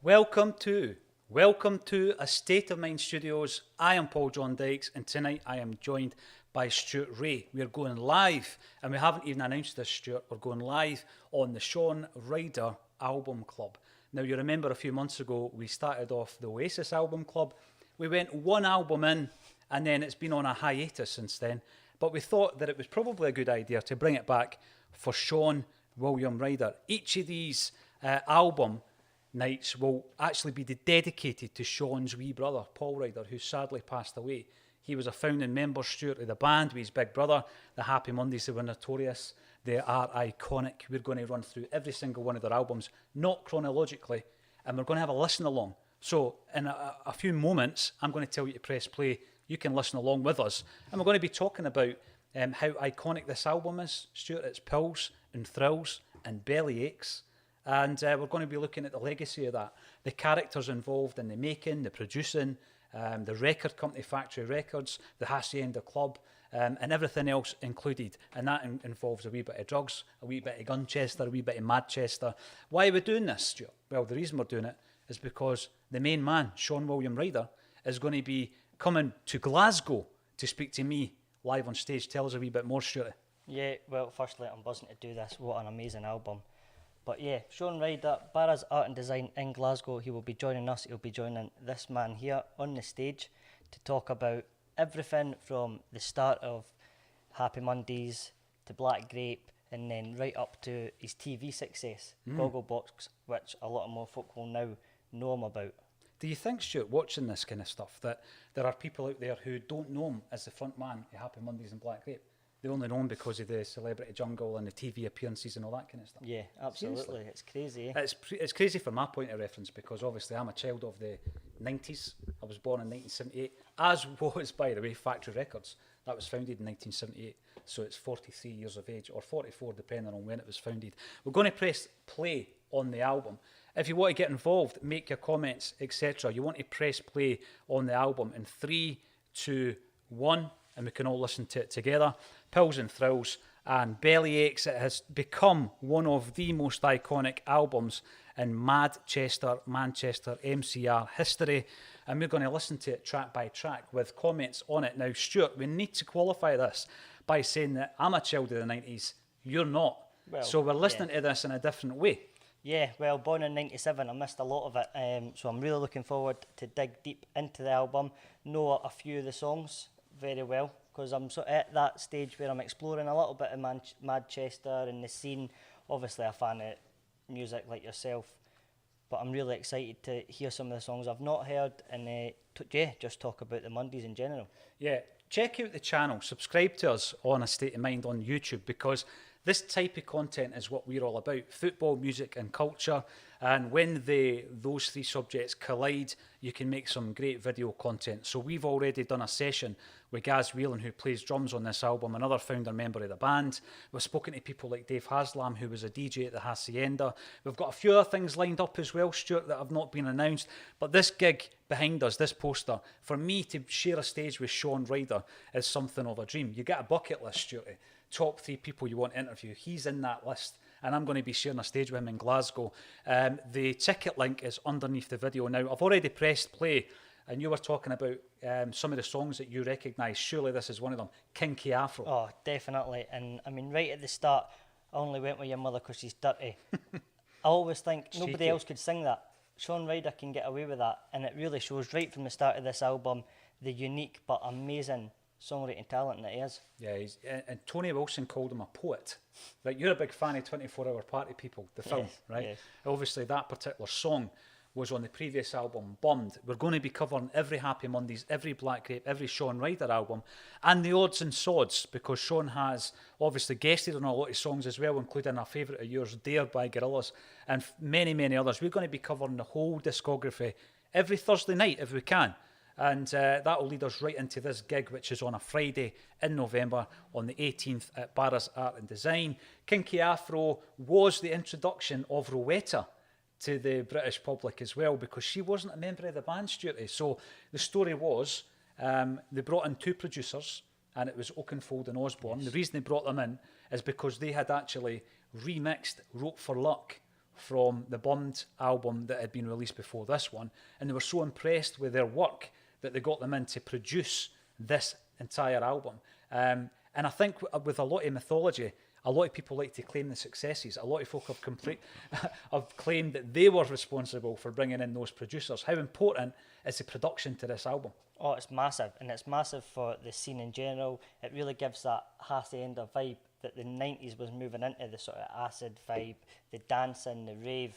Welcome to A State of Mind Studios. I am Paul John Dykes, and tonight I am joined by Stuart Ray. We're going live, and we haven't even announced this, Stuart. We're going live on the SHAUN RYDER Album Club. Now, you remember a few months ago, we started off the Oasis Album Club. We went one album in, and then it's been on a hiatus since then. But we thought that it was probably a good idea to bring it back for Shaun William Ryder. Each of these album nights will actually be dedicated to Shaun's wee brother, Paul Ryder, who sadly passed away. He was a founding member, Stuart, of the band with his big brother. The Happy Mondays, they were notorious. They are iconic. We're going to run through every single one of their albums, not chronologically, and we're going to have a listen along. So in a few moments, I'm going to tell you to press play. You can listen along with us. And we're going to be talking about how iconic this album is, Stuart. It's Pills and Thrills and Bellyaches. And we're going to be looking at the legacy of that, the characters involved in the making, the producing, the record company, Factory Records, the Hacienda Club, and everything else included. And that involves a wee bit of drugs, a wee bit of Gunchester, a wee bit of Manchester. Why are we doing this, Stuart? Well, the reason we're doing it is because the main man, Shaun William Ryder, is going to be coming to Glasgow to speak to me live on stage. Tell us a wee bit more, Stuart. Yeah, well, firstly, I'm buzzing to do this. What an amazing album. But yeah, Shaun Ryder, Barra's Art and Design in Glasgow. He will be joining us. He'll be joining this man here on the stage to talk about everything from the start of Happy Mondays to Black Grape, and then right up to his TV success, Gogglebox, which a lot of more folk will now know him about. Do you think, Stuart, watching this kind of stuff, that there are people out there who don't know him as the front man of Happy Mondays and Black Grape? They only know him because of the Celebrity Jungle and the TV appearances and all that kind of stuff. Yeah, absolutely. Seriously. It's crazy, eh? It's crazy from my point of reference because obviously I'm a child of the 90s. I was born in 1978, as was, by the way, Factory Records. That was founded in 1978, so it's 43 years of age, or 44 depending on when it was founded. We're going to press play on the album. If you want to get involved, make your comments, etc. You want to press play on the album in 3, 2, 1, and we can all listen to it together. Pills and Thrills and Bellyaches. It has become one of the most iconic albums in Manchester MCR history, and we're going to listen to it track by track with comments on it. Now, Stuart, we need to qualify this by saying that I'm a child of the 90s, you're not. Well, so we're listening to this in a different way. Yeah, well, born in 97, I missed a lot of it, so I'm really looking forward to dig deep into the album, know a few of the songs very well, because I'm sort of at that stage where I'm exploring a little bit of Manchester and the scene. Obviously a fan of music like yourself, but I'm really excited to hear some of the songs I've not heard and just talk about the Mondays in general. Yeah, check out the channel, subscribe to us on A State of Mind on YouTube, because this type of content is what we're all about: football, music and culture. And when those three subjects collide, you can make some great video content. So we've already done a session with Gaz Whelan, who plays drums on this album, another founder member of the band. We've spoken to people like Dave Haslam, who was a DJ at the Hacienda. We've got a few other things lined up as well, Stuart, that have not been announced. But this gig behind us, this poster, for me to share a stage with Shaun Ryder is something of a dream. You get a bucket list, Stuart. Top 3 people you want to interview. He's in that list, and I'm going to be sharing a stage with him in Glasgow. The ticket link is underneath the video. Now, I've already pressed play, and you were talking about some of the songs that you recognise. Surely this is one of them, Kinky Afro. Oh, definitely. And I mean, right at the start, I only went with your mother because she's dirty. I always think nobody else could sing that. Shaun Ryder can get away with that, and it really shows right from the start of this album the unique but amazing songwriting talent that he is. Yeah, and Tony Wilson called him a poet. Like, you're a big fan of 24-Hour Party People, the film, yes, right? Yes. Obviously, that particular song was on the previous album, Bummed. We're going to be covering every Happy Mondays, every Black Grape, every Shaun Ryder album, and the odds and sods, because Shaun has obviously guested on a lot of songs as well, including our favourite of yours, Dare by Gorillaz, and many, many others. We're going to be covering the whole discography every Thursday night if we can. And that will lead us right into this gig, which is on a Friday in November on the 18th at Barra's Art and Design. Kinky Afro was the introduction of Rowetta to the British public as well, because she wasn't a member of the band, Stuarty. So the story was they brought in 2 producers, and it was Oakenfold and Osborne. Yes. The reason they brought them in is because they had actually remixed Rope for Luck from the Bummed album that had been released before this one, and they were so impressed with their work that they got them in to produce this entire album. And I think with a lot of mythology, a lot of people like to claim the successes. A lot of folk have claimed that they were responsible for bringing in those producers. How important is the production to this album? Oh, it's massive, and it's massive for the scene in general. It really gives that hacienda vibe that the 90s was moving into, the sort of acid vibe, the dancing, the rave,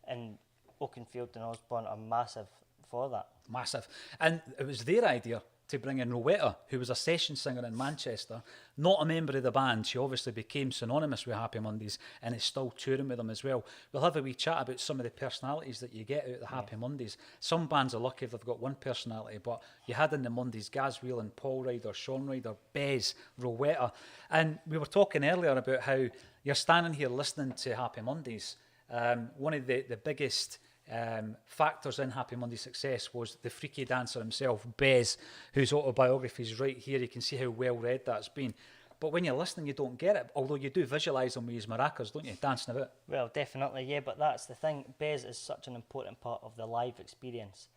and Oakenfield and Osborne are massive for that. Massive. And it was their idea to bring in Rowetta, who was a session singer in Manchester, not a member of the band. She obviously became synonymous with Happy Mondays and is still touring with them as well. We'll have a wee chat about some of the personalities that you get out of the Happy Mondays. Some bands are lucky if they've got one personality, but you had in the Mondays Gaz Whelan, Paul Ryder, Shaun Ryder, Bez, Rowetta. And we were talking earlier about how you're standing here listening to Happy Mondays. One of the biggest factors in Happy Monday success was the freaky dancer himself, Bez, whose autobiography is right here. You can see how well read that's been. But when you're listening, you don't get it, although you do visualise him with his maracas, don't you, dancing about? Well, definitely, yeah, but that's the thing. Bez is such an important part of the live experience.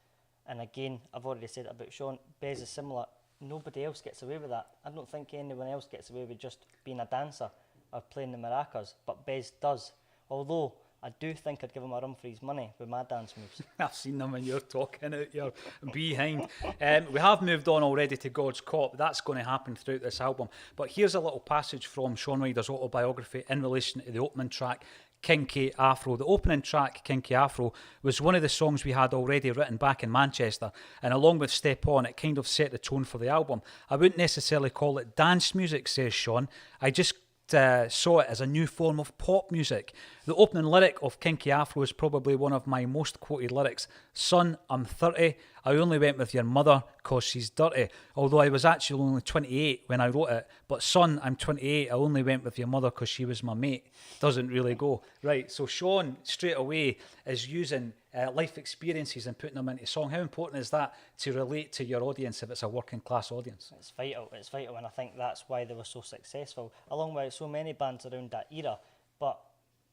And again, I've already said it about Shaun, Bez is similar. Nobody else gets away with that. I don't think anyone else gets away with just being a dancer or playing the maracas, but Bez does. Although I do think I'd give him a run for his money with my dance moves. I've seen them when you're talking out your behind. We have moved on already to God's Cop. That's going to happen throughout this album. But here's a little passage from Shaun Ryder's autobiography in relation to the opening track, Kinky Afro. The opening track, Kinky Afro, was one of the songs we had already written back in Manchester, and along with Step On, it kind of set the tone for the album. I wouldn't necessarily call it dance music, says Shaun. I just saw it as a new form of pop music. The opening lyric of Kinky Afro is probably one of my most quoted lyrics. Son, I'm 30. I only went with your mother 'cause she's dirty. Although I was actually only 28 when I wrote it. But son, I'm 28. I only went with your mother 'cause she was my mate. Doesn't really go. Right, so Shaun straight away is using life experiences and putting them into song. How important is that to relate to your audience if it's a working class audience? It's vital, and I think that's why they were so successful, along with so many bands around that era. But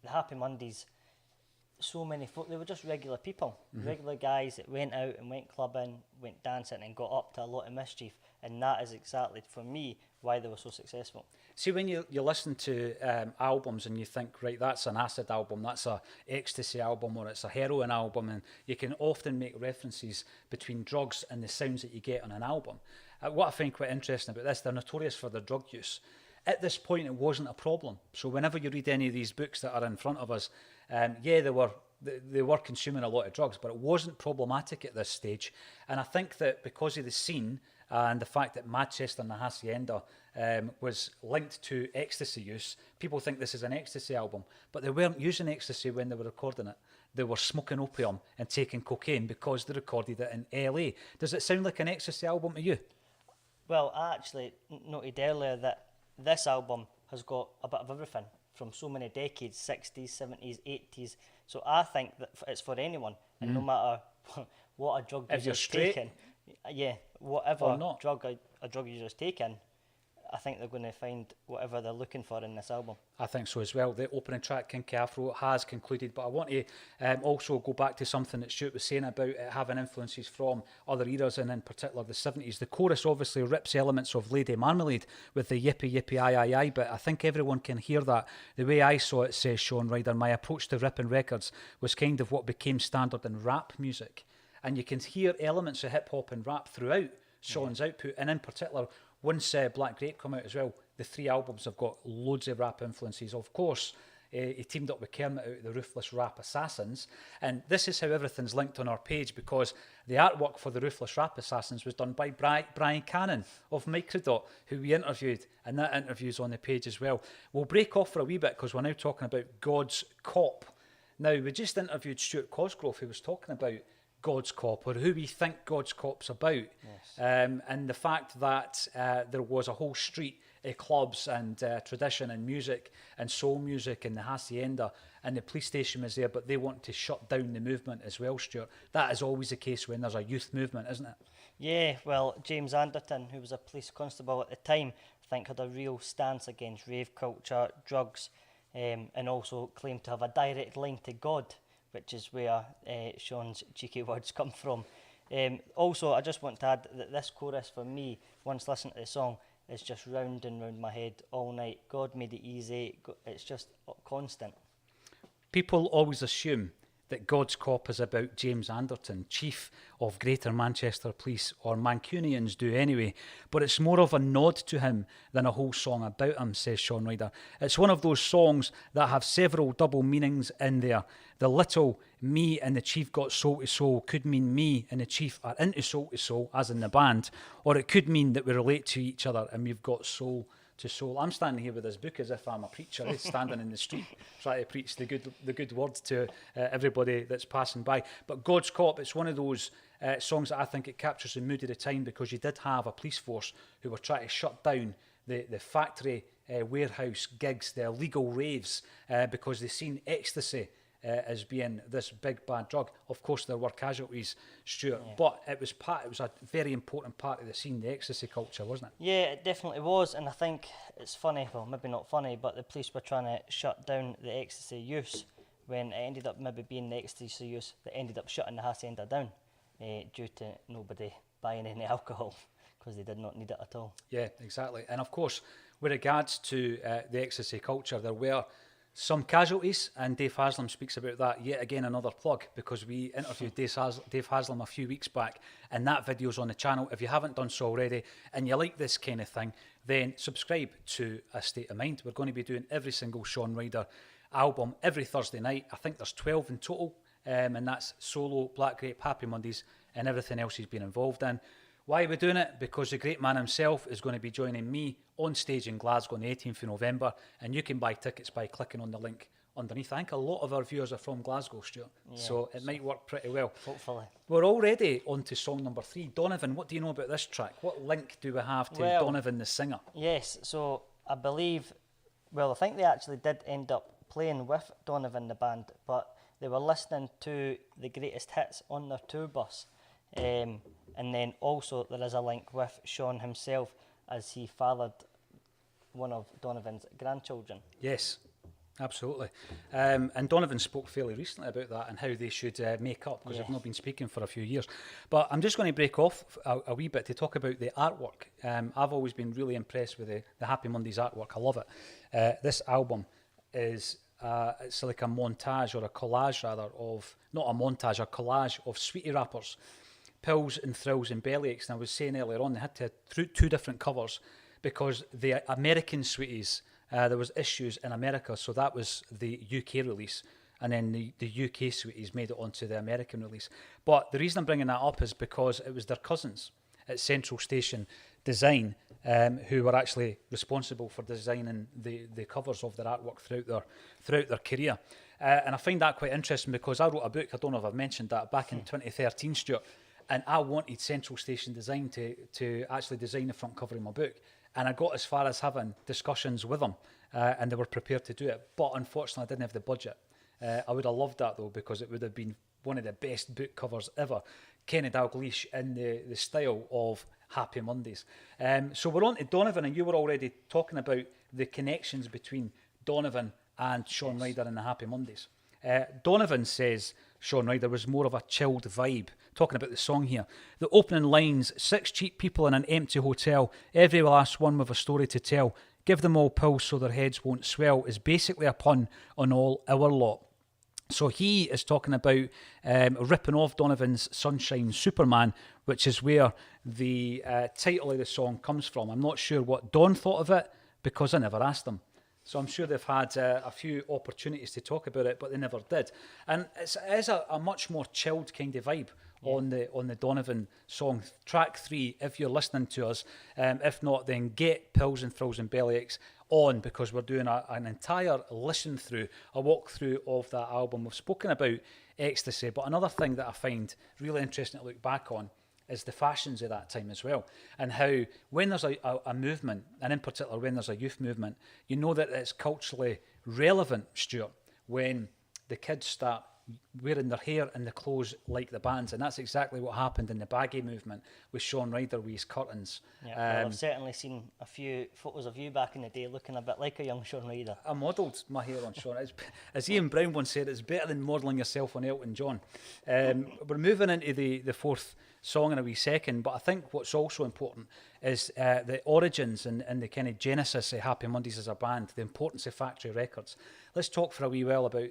the Happy Mondays, so many folk, they were just regular people, regular guys that went out and went clubbing, went dancing and got up to a lot of mischief. And that is exactly, for me, why they were so successful. See, when you listen to albums and you think, right, that's an acid album, that's a ecstasy album, or it's a heroin album, and you can often make references between drugs and the sounds that you get on an album. What I find quite interesting about this, they're notorious for their drug use. At this point, it wasn't a problem. So whenever you read any of these books that are in front of us, they were consuming a lot of drugs, but it wasn't problematic at this stage. And I think that because of the scene and the fact that Manchester and the Hacienda was linked to ecstasy use, people think this is an ecstasy album, but they weren't using ecstasy when they were recording it. They were smoking opium and taking cocaine because they recorded it in LA. Does it sound like an ecstasy album to you? Well, I actually noted earlier that this album has got a bit of everything from so many decades, 60s, 70s, 80s. So I think that it's for anyone, and no matter what a drug user's taking, whatever drug a drug user's taking, I think they're going to find whatever they're looking for in this album. I think so as well. The opening track, Kinky Afro, has concluded, but I want to also go back to something that Stuart was saying about it having influences from other eras, and in particular the 70s. The chorus obviously rips elements of Lady Marmalade with the yippee yippee aye aye aye, but I think everyone can hear that. The way I saw it, says Shaun Ryder, my approach to ripping records was kind of what became standard in rap music. And you can hear elements of hip-hop and rap throughout Shaun's output, and in particular, once Black Grape come out as well, the 3 albums have got loads of rap influences. Of course, he teamed up with Kermit out of the Ruthless Rap Assassins, and this is how everything's linked on our page, because the artwork for the Ruthless Rap Assassins was done by Brian Cannon of Microdot, who we interviewed, and that interview's on the page as well. We'll break off for a wee bit because we're now talking about God's Cop. Now, we just interviewed Stuart Cosgrove, who was talking about God's Cop, or who we think God's Cop's about. Yes. And the fact that there was a whole street of clubs and tradition and music and soul music in the Hacienda, and the police station was there, but they want to shut down the movement as well, Stuart. That is always the case when there's a youth movement, isn't it? Yeah, well, James Anderton, who was a police constable at the time, I think had a real stance against rave culture, drugs. and also claim to have a direct line to God, which is where Sean's cheeky words come from. Also, I just want to add that this chorus for me, once listening to the song, is just round and round my head all night. God made it easy. It's just constant. People always assume that God's Cop is about James Anderton, Chief of Greater Manchester Police, or Mancunians do anyway, but it's more of a nod to him than a whole song about him, says Shaun Ryder. It's one of those songs that have several double meanings in there. The little me and the Chief got soul to soul could mean me and the Chief are into soul to soul, as in the band, or it could mean that we relate to each other and we've got soul to soul. I'm standing here with this book as if I'm a preacher, standing in the street trying to preach the good word to everybody that's passing by. But God's Cop, it's one of those songs that I think it captures the mood of the time, because you did have a police force who were trying to shut down the factory warehouse gigs, the illegal raves, because they seen ecstasy as being this big bad drug. Of course, there were casualties, Stuart, but it was a very important part of the scene, the ecstasy culture, wasn't it? Yeah, it definitely was, and I think it's funny, well, maybe not funny, but the police were trying to shut down the ecstasy use when it ended up maybe being the ecstasy use that ended up shutting the hacienda down due to nobody buying any alcohol because they did not need it at all. Yeah, exactly. And of course, with regards to the ecstasy culture, there were some casualties, and Dave Haslam speaks about that. Yet again, another plug, because we interviewed Dave Haslam a few weeks back, and that video's on the channel. If you haven't done so already, and you like this kind of thing, then subscribe to A State of Mind. We're going to be doing every single Shaun Ryder album every Thursday night. I think there's 12 in total, and that's solo, Black Grape, Happy Mondays, and everything else he's been involved in. Why are we doing it? Because the great man himself is going to be joining me on stage in Glasgow on the 18th of November, and you can buy tickets by clicking on the link underneath. I think a lot of our viewers are from Glasgow, Stuart, so it might work pretty well. Hopefully. We're already on to song number 3. Donovan, what do you know about this track? What link do we have to Donovan the singer? Yes, so I think they actually did end up playing with Donovan the band, but they were listening to the greatest hits on their tour bus. And then also there is a link with Shaun himself, as he fathered one of Donovan's grandchildren. Yes, absolutely. And Donovan spoke fairly recently about that and how they should make up, because they've not been speaking for a few years. But I'm just going to break off a wee bit to talk about the artwork. I've always been really impressed with the Happy Mondays artwork. I love it. This album is it's like a montage, or a collage rather, of, not a montage, a collage of sweetie wrappers, Pills and Thrills and Bellyaches. And I was saying earlier on, they had to have two different covers because the American sweeties, there was issues in America, so that was the UK release, and then the UK sweeties made it onto the American release. But the reason I'm bringing that up is because it was their cousins at Central Station Design who were actually responsible for designing the covers of their artwork throughout their career. And I find that quite interesting, because I wrote a book, I don't know if I've mentioned that, back in 2013, Stuart, and I wanted Central Station Design to actually design the front cover of my book. And I got as far as having discussions with them, and they were prepared to do it. But unfortunately, I didn't have the budget. I would have loved that, though, because it would have been one of the best book covers ever. Kenny Dalglish in the style of Happy Mondays. So we're on to Donovan, and you were already talking about the connections between Donovan and Shaun Ryder and the Happy Mondays. Donovan says Shaun Ryder was more of a chilled vibe. Talking about the song here. The opening lines: 6 cheap people in an empty hotel, every last one with a story to tell. Give them all pills so their heads won't swell, is basically a pun on all our lot. So he is talking about ripping off Donovan's Sunshine Superman, which is where the title of the song comes from. I'm not sure what Don thought of it, because I never asked him. So I'm sure they've had a few opportunities to talk about it, but they never did. And it is a much more chilled kind of vibe on the Donovan song. Track 3, if you're listening to us. If not, then get Pills and Thrills and Bellyaches on, because we're doing an entire listen through, a walk through of that album. We've spoken about ecstasy, but another thing that I find really interesting to look back on is the fashions of that time as well, and how when there's a movement, and in particular when there's a youth movement, you know that it's culturally relevant, Stuart, when the kids start wearing their hair and the clothes like the bands, and that's exactly what happened in the baggy movement with Shaun Ryder with his curtains. Yeah, well, I've certainly seen a few photos of you back in the day looking a bit like a young Shaun Ryder. I modelled my hair on Shaun. As Ian Brown once said, it's better than modelling yourself on Elton John. We're moving into the fourth song in a wee second, but I think what's also important is the origins and the kind of genesis of Happy Mondays as a band, the importance of Factory Records. Let's talk for a wee while about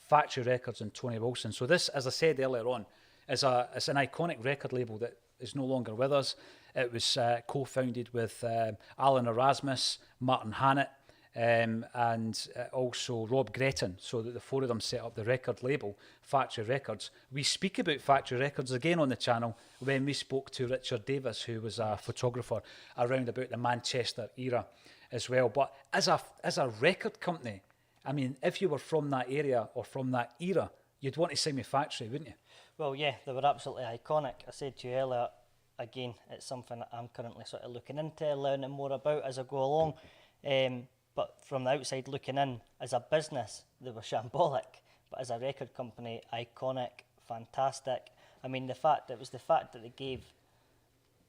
Factory Records and Tony Wilson. So this, as I said earlier on, is an iconic record label that is no longer with us. It was co-founded with Alan Erasmus, Martin Hannett, and also Rob Gretton, so that the four of them set up the record label, Factory Records. We speak about Factory Records again on the channel when we spoke to Richard Davis, who was a photographer around about the Manchester era as well. But as a record company, I mean, if you were from that area or from that era, you'd want to sign with Factory, wouldn't you? Well, yeah, they were absolutely iconic. I said to you earlier, again, it's something that I'm currently sort of looking into, learning more about as I go along. But from the outside looking in, as a business, they were shambolic. But as a record company, iconic, fantastic. I mean, it was the fact that they gave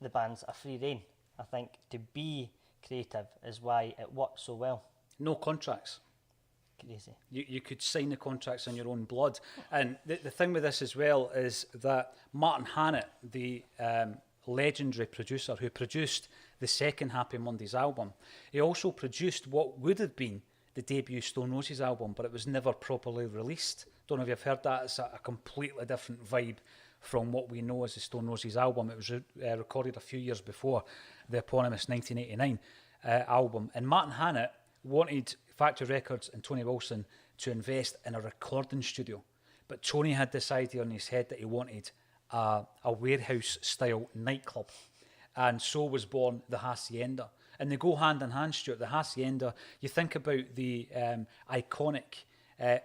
the bands a free rein, I think, to be creative is why it worked so well. No contracts. Crazy. You could sign the contracts on your own blood. And the thing with this as well is that Martin Hannett, the legendary producer who produced the second Happy Mondays album, he also produced what would have been the debut Stone Roses album, but it was never properly released. Don't know if you've heard that. It's a completely different vibe from what we know as the Stone Roses album. It was recorded a few years before the eponymous 1989 album. And Martin Hannett wanted Factory Records and Tony Wilson to invest in a recording studio. But Tony had this idea in his head that he wanted a warehouse-style nightclub. And so was born the Hacienda. And they go hand in hand, Stuart. The Hacienda, you think about the iconic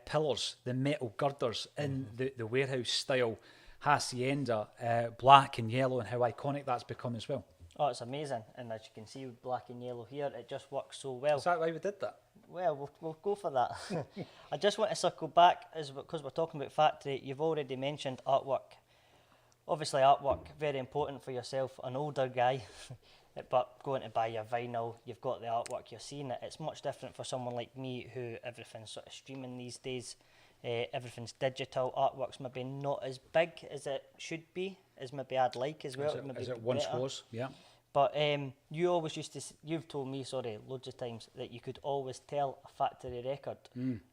pillars, the metal girders in the warehouse-style Hacienda, black and yellow, and how iconic that's become as well. Oh, it's amazing. And as you can see with black and yellow here, it just works so well. Is that why we did that? Well, we'll go for that. I just want to circle back, because we're talking about Factory. You've already mentioned artwork. Obviously, artwork, very important for yourself, an older guy. But going to buy your vinyl, you've got the artwork, you're seeing it. It's much different for someone like me who everything's sort of streaming these days. Everything's digital. Artwork's maybe not as big as it should be, as maybe I'd like as well. As it once was, yeah. But you always you've told me, loads of times, that you could always tell a Factory record.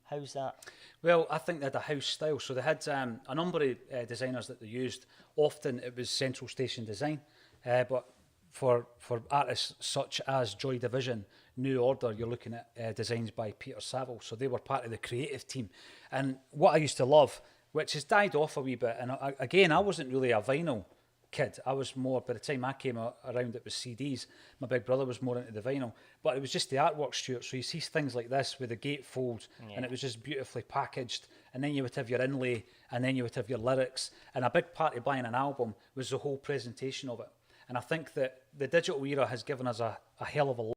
How's that? Well, I think they had a house style. So they had a number of designers that they used. Often it was Central Station design. But for artists such as Joy Division, New Order, you're looking at designs by Peter Saville. So they were part of the creative team. And what I used to love, which has died off a wee bit, and again, I wasn't really a vinyl kid. I was more, by the time I came around, it was CDs. My big brother was more into the vinyl, but it was just the artwork, Stuart. So you see things like this with the gatefold, and it was just beautifully packaged. And then you would have your inlay, and then you would have your lyrics. And a big part of buying an album was the whole presentation of it. And I think that the digital era has given us a hell of a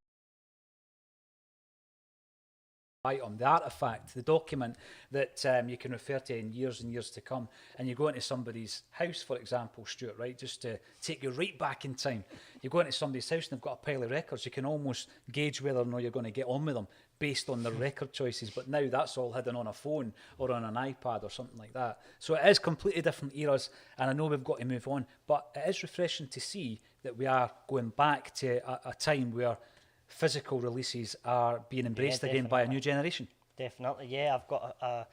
item, the artifact, the document that you can refer to in years and years to come. And you go into somebody's house, for example, Stuart, right, just to take you right back in time. You go into somebody's house and they've got a pile of records. You can almost gauge whether or not you're going to get on with them based on their record choices. But now that's all hidden on a phone or on an iPad or something like that. So it is completely different eras, and I know we've got to move on. But it is refreshing to see that we are going back to a time where physical releases are being embraced again by a new generation. Definitely, yeah. I've got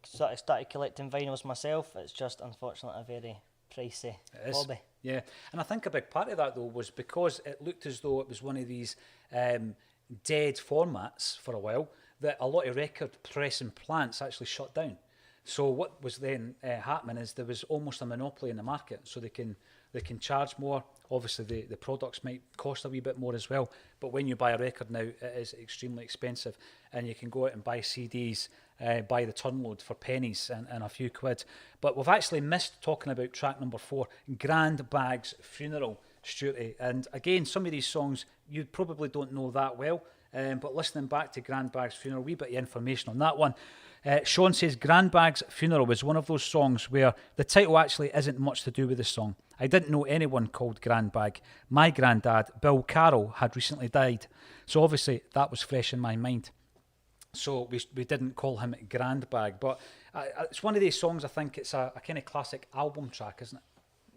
sort of started collecting vinyls myself. It's just, unfortunately, a very pricey hobby. Yeah, and I think a big part of that, though, was because it looked as though it was one of these dead formats for a while, that a lot of record pressing plants actually shut down. So what was then happening is there was almost a monopoly in the market, so they can charge more. Obviously, the products might cost a wee bit more as well, but when you buy a record now, it is extremely expensive, and you can go out and buy CDs, buy the turnload for pennies and a few quid. But we've actually missed talking about track number 4, Grand Bag's Funeral, Stuarty. And again, some of these songs you probably don't know that well, but listening back to Grand Bag's Funeral, a wee bit of information on that one. Sean says, Grandbag's Funeral was one of those songs where the title actually isn't much to do with the song. I didn't know anyone called Grandbag. My granddad, Bill Carroll, had recently died. So obviously that was fresh in my mind. So we didn't call him Grandbag. But it's one of these songs, I think it's a kind of classic album track, isn't it?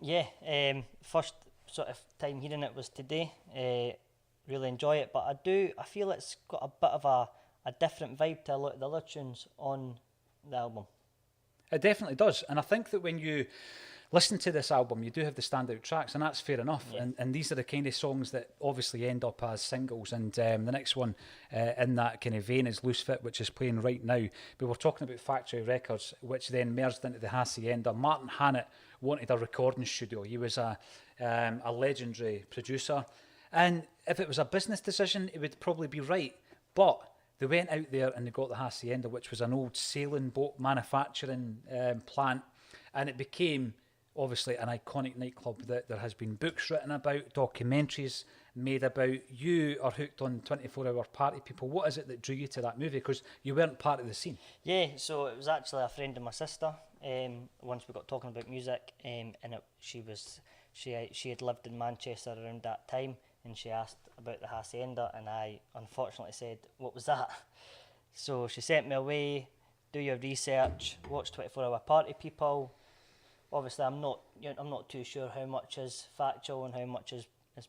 Yeah, first sort of time hearing it was today. Really enjoy it, but I feel it's got a bit of a different vibe to a lot of the other tunes on the album. It definitely does. And I think that when you listen to this album, you do have the standout tracks, and that's fair enough. Yeah. And these are the kind of songs that obviously end up as singles. And the next one in that kind of vein is Loose Fit, which is playing right now. But we're talking about Factory Records, which then merged into the Hacienda. Martin Hannett wanted a recording studio. He was a legendary producer. And if it was a business decision, it would probably be right. But they went out there and they got the Hacienda, which was an old sailing boat manufacturing plant. And it became, obviously, an iconic nightclub that there has been books written about, documentaries made about. You are hooked on 24-hour Party People. What is it that drew you to that movie? Because you weren't part of the scene. Yeah, so it was actually a friend of my sister. Once we got talking about music, and she had lived in Manchester around that time, and she asked about the Hacienda, and I unfortunately said, "What was that?" So she sent me away, do your research, watch 24-hour Party People. Obviously, I'm not too sure how much is factual and how much is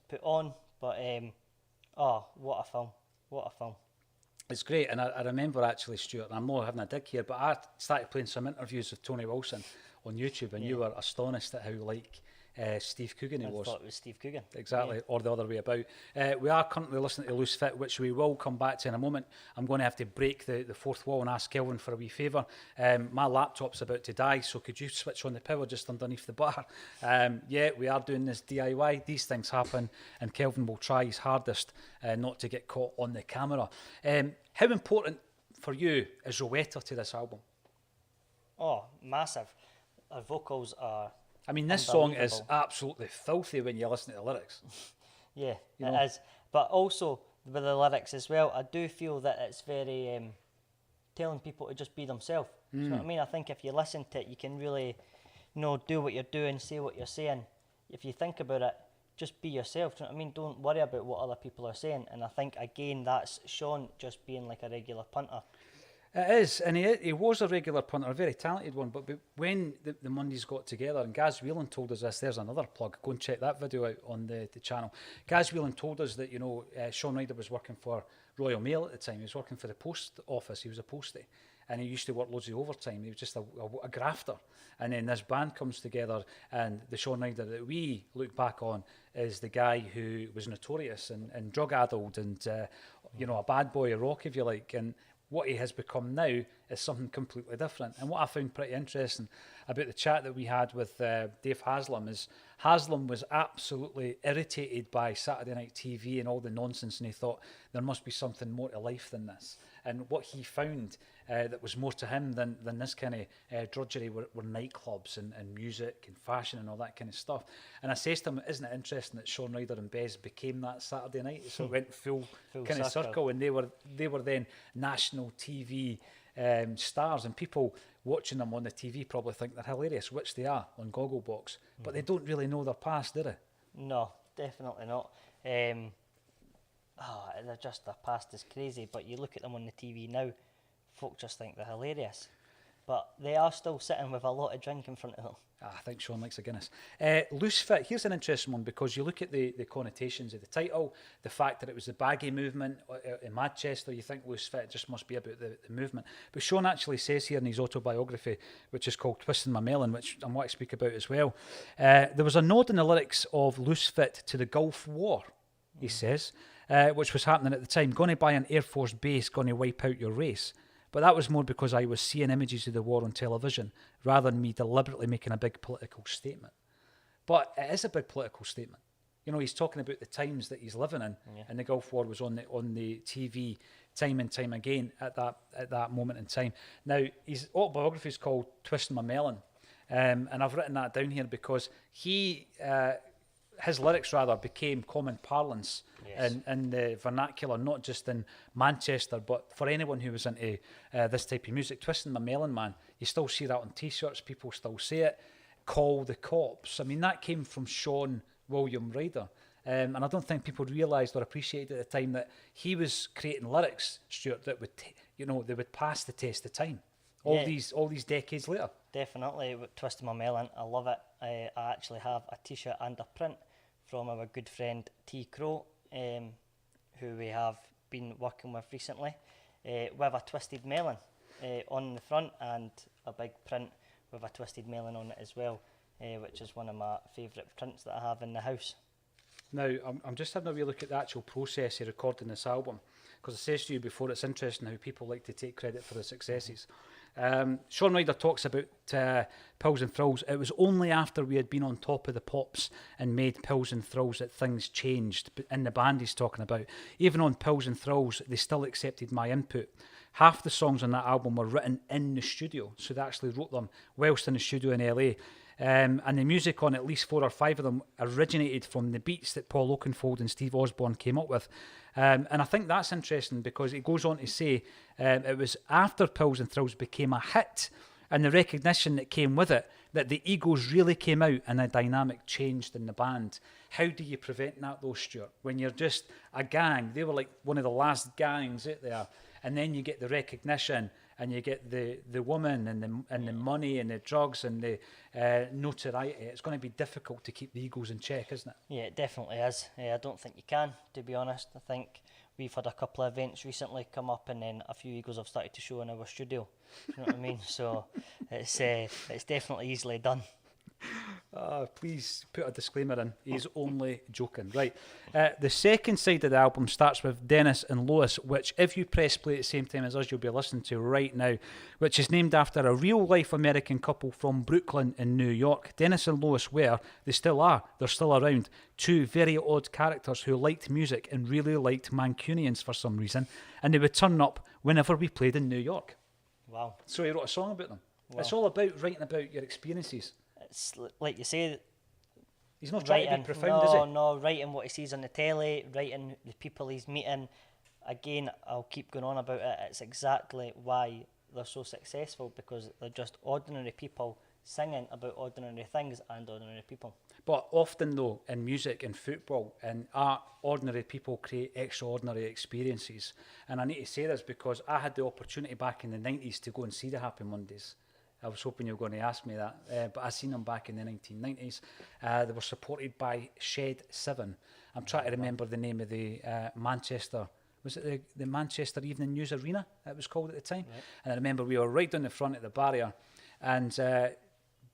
put on, but what a film! What a film! It's great, and I remember actually, Stuart, and I'm not having a dig here, but I started playing some interviews with Tony Wilson on YouTube, and you were astonished at how like Steve Coogan he was. I thought it was Steve Coogan. Exactly, or the other way about. We are currently listening to Loose Fit, which we will come back to in a moment. I'm going to have to break the fourth wall and ask Kelvin for a wee favour. My laptop's about to die, so could you switch on the power just underneath the bar? Yeah, we are doing this DIY. These things happen, and Kelvin will try his hardest not to get caught on the camera. How important for you is Rowetta to this album? Oh, massive. Her vocals are... I mean, this song is absolutely filthy when you listen to the lyrics. Yeah, it is. But also, with the lyrics as well, I do feel that it's very telling people to just be themselves. You know what I mean? I think if you listen to it, you can really, do what you're doing, say what you're saying. If you think about it, just be yourself. Do you know what I mean? Don't worry about what other people are saying. And I think, again, that's Sean just being like a regular punter. It is, and he was a regular punter, a very talented one, but when the Mondays got together, and Gaz Whelan told us this, there's another plug, go and check that video out on the channel. Gaz Whelan told us that, Shaun Ryder was working for Royal Mail at the time. He was working for the post office, he was a postie, and he used to work loads of overtime. He was just a grafter. And then this band comes together, and the Shaun Ryder that we look back on is the guy who was notorious and drug-addled and, a bad boy of rock, if you like, and what he has become now is something completely different. And what I found pretty interesting about the chat that we had with Dave Haslam is Haslam was absolutely irritated by Saturday Night TV and all the nonsense, and he thought there must be something more to life than this. And what he found that was more to him than this kind of drudgery were nightclubs and music and fashion and all that kind of stuff. And I says to him, isn't it interesting that Shaun Ryder and Bez became that Saturday night? So it went full kind of circle, and they were then national TV stars, and people watching them on the TV probably think they're hilarious, which they are on Gogglebox, but they don't really know their past, do they? No, definitely not. Their past is crazy, but you look at them on the TV now, folk just think they're hilarious. But they are still sitting with a lot of drink in front of them. I think Sean likes a Guinness. Loose Fit, here's an interesting one, because you look at the connotations of the title, the fact that it was the baggy movement in Manchester, you think Loose Fit just must be about the movement. But Sean actually says here in his autobiography, which is called Twisting My Melon, which I want to speak about as well, there was a nod in the lyrics of Loose Fit to the Gulf War, he says, which was happening at the time. Going to buy an Air Force base, going to wipe out your race. But that was more because I was seeing images of the war on television rather than me deliberately making a big political statement. But it is a big political statement. He's talking about the times that he's living in, and the Gulf War was on the TV time and time again at that moment in time. Now, his autobiography is called Twisting My Melon, and I've written that down here because he his lyrics rather became common parlance in the vernacular, not just in Manchester, but for anyone who was into this type of music. Twisting My Melon Man, you still see that on T-shirts, people still say it. Call the Cops. I mean, that came from Shaun William Ryder. And I don't think people realised or appreciated at the time that he was creating lyrics, Stuart, that would, they would pass the test of time. All these decades later. Definitely, Twisting My Melon, I love it. I actually have a T-shirt and a print from our good friend T. Crow, who we have been working with recently, with a twisted melon on the front and a big print with a twisted melon on it as well, which is one of my favourite prints that I have in the house. Now, I'm just having a wee look at the actual process of recording this album, because I said to you before, it's interesting how people like to take credit for the successes. Shaun Ryder talks about Pills and Thrills. It was only after we had been on top of the pops and made Pills and Thrills that things changed. In the band he's talking about, even on Pills and Thrills, they still accepted my input. Half the songs on that album were written in the studio, so they actually wrote them whilst in the studio in LA. And the music on at least 4 or 5 of them originated from the beats that Paul Oakenfold and Steve Osborne came up with. And I think that's interesting because it goes on to say it was after Pills and Thrills became a hit and the recognition that came with it that the egos really came out and the dynamic changed in the band. How do you prevent that though, Stuart? When you're just a gang, they were like one of the last gangs out there, and then you get the recognition and you get the woman and the money and the drugs and the notoriety. It's going to be difficult to keep the egos in check, isn't it? Yeah, it definitely is. I don't think you can, to be honest. I think we've had a couple of events recently come up and then a few egos have started to show in our studio. You know what I mean? So it's definitely easily done. Please put a disclaimer in. He's only joking. Right. The second side of the album starts with Dennis and Lois, which if you press play at the same time as us, you'll be listening to right now, which is named after a real-life American couple from Brooklyn in New York. Dennis and Lois they still are, they're still around, two very odd characters who liked music and really liked Mancunians for some reason, and they would turn up whenever we played in New York. Wow. So he wrote a song about them. Wow. It's all about writing about your experiences. It's like you say, he's not trying to be profound, is he? No, writing what he sees on the telly, writing the people he's meeting. Again, I'll keep going on about it. It's exactly why they're so successful, because they're just ordinary people singing about ordinary things and ordinary people. But often, though, in music and football and art, ordinary people create extraordinary experiences. And I need to say this because I had the opportunity back in the 90s to go and see the Happy Mondays. I was hoping you were going to ask me that, but I seen them back in the 1990s. They were supported by Shed 7. I'm trying to remember the name of the Manchester. Was it the Manchester Evening News Arena, it was called at the time? Right. And I remember we were right down the front of the barrier, and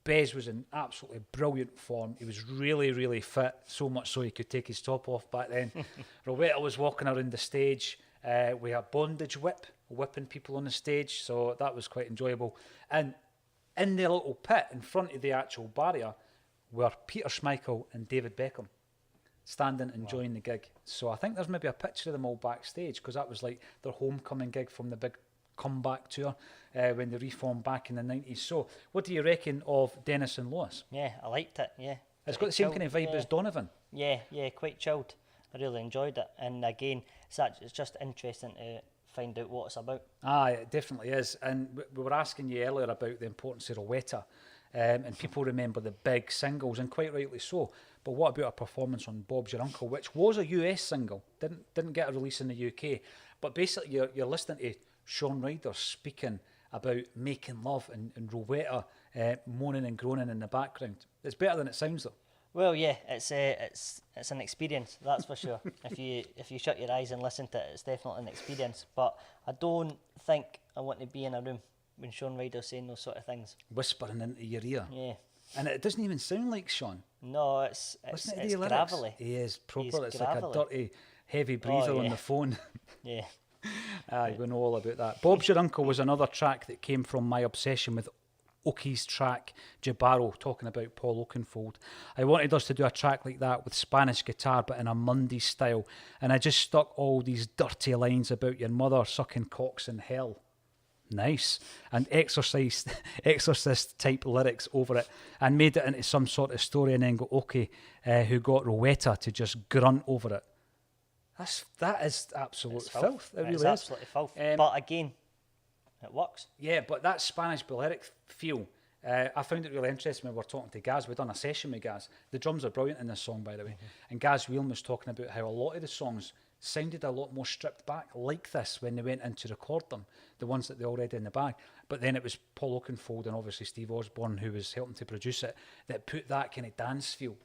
Bez was in absolutely brilliant form. He was really, really fit, so much so he could take his top off back then. Rowetta was walking around the stage. We had bondage whipping people on the stage, so that was quite enjoyable. And in the little pit in front of the actual barrier were Peter Schmeichel and David Beckham standing enjoying the gig. So I think there's maybe a picture of them all backstage, because that was like their homecoming gig from the big comeback tour when they reformed back in the 90s. So what do you reckon of Dennis and Lois? Yeah, I liked it, yeah. It's got the same kind of vibe as Donovan. Yeah, quite chilled. I really enjoyed it. And again, it's just interesting to find out what it's about. It definitely is. And we were asking you earlier about the importance of Rowetta, and people remember the big singles, and quite rightly so. But what about a performance on Bob's Your Uncle, which was a US single, didn't get a release in the UK, but basically you're listening to Shaun Ryder speaking about making love and Rowetta moaning and groaning in the background. It's better than it sounds though. Well, yeah, it's an experience, that's for sure. If you shut your eyes and listen to it, it's definitely an experience. But I don't think I want to be in a room when Shaun Ryder's saying those sort of things. Whispering into your ear. Yeah. And it doesn't even sound like Shaun. No, it's gravelly. He is proper. It's gravelly. like a dirty, heavy breather on the phone. Yeah. We know all about that. Bob's Your Uncle was another track that came from my obsession with Oki's track Jabaro, talking about Paul Oakenfold. I wanted us to do a track like that with Spanish guitar, but in a Monday style, and I just stuck all these dirty lines about your mother sucking cocks in hell. Nice. And exorcist type lyrics over it, and made it into some sort of story, and then go, okay, who got Rowetta to just grunt over it. That is absolute filth. It really is. Absolutely filth. But again, it works. Yeah, but that Spanish Bellyache feel, I found it really interesting when we were talking to Gaz. We'd done a session with Gaz. The drums are brilliant in this song, by the way. And Gaz Whelan was talking about how a lot of the songs sounded a lot more stripped back like this when they went in to record them, the ones that they already in the bag. But then it was Paul Oakenfold and obviously Steve Osborne, who was helping to produce it, that put that kind of dance feel,